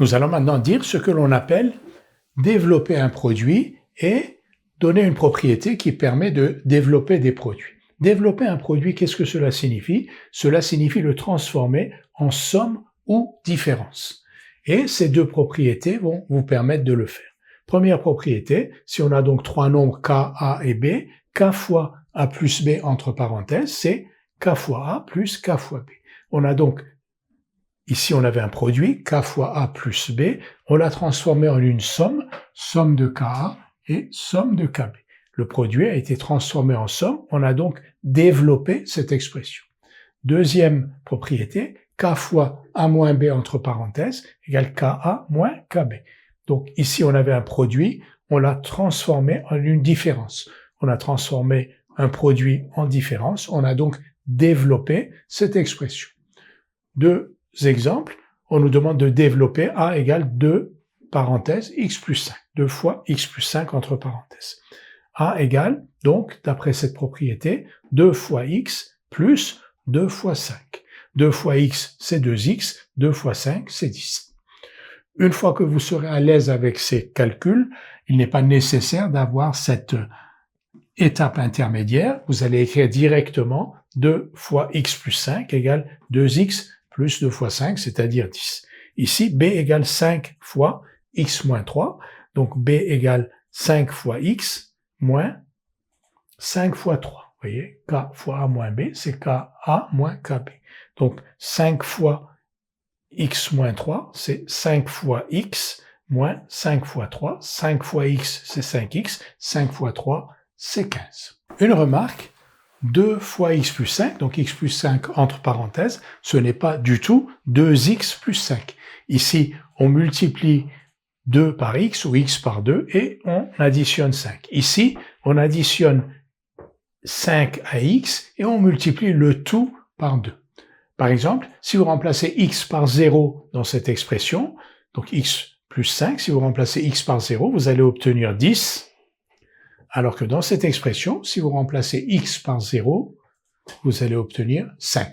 Nous allons maintenant dire ce que l'on appelle développer un produit et donner une propriété qui permet de développer des produits. Développer un produit, qu'est-ce que cela signifie? Cela signifie le transformer en somme ou différence. Et ces deux propriétés vont vous permettre de le faire. Première propriété, si on a donc trois nombres k, a et b, k fois a plus b entre parenthèses, c'est k fois a plus k fois b. On a donc, ici on avait un produit, k fois a plus b, on l'a transformé en une somme, somme de ka et somme de kb. Le produit a été transformé en somme, on a donc développé cette expression. Deuxième propriété, k fois a moins b entre parenthèses égale ka moins kb. Donc ici on avait un produit, on l'a transformé en une différence. On a transformé un produit en différence, on a donc développé cette expression. Deux exemples, on nous demande de développer a égale 2 parenthèses x plus 5, 2 fois x plus 5 entre parenthèses. A égale, donc, d'après cette propriété, 2 fois x plus 2 fois 5. 2 fois x, c'est 2x, 2 fois 5, c'est 10. Une fois que vous serez à l'aise avec ces calculs, il n'est pas nécessaire d'avoir cette étape intermédiaire. Vous allez écrire directement 2 fois x plus 5 égale 2x plus 2 fois 5, c'est-à-dire 10. Ici, b égale 5 fois x moins 3, donc b égale 5 fois x moins 5 fois 3. Vous voyez, k fois a moins b, c'est ka moins kb. Donc 5 fois x moins 3, c'est 5 fois x moins 5 fois 3. 5 fois x, c'est 5x. 5 fois 3, c'est 15. Une remarque, 2 fois x plus 5, donc x plus 5 entre parenthèses, ce n'est pas du tout 2x plus 5. Ici, on multiplie 2 par x ou x par 2 et on additionne 5. Ici, on additionne 5 à x et on multiplie le tout par 2. Par exemple, si vous remplacez x par 0 dans cette expression, donc x plus 5, si vous remplacez x par 0, vous allez obtenir 10, alors que dans cette expression, si vous remplacez x par 0, vous allez obtenir 5.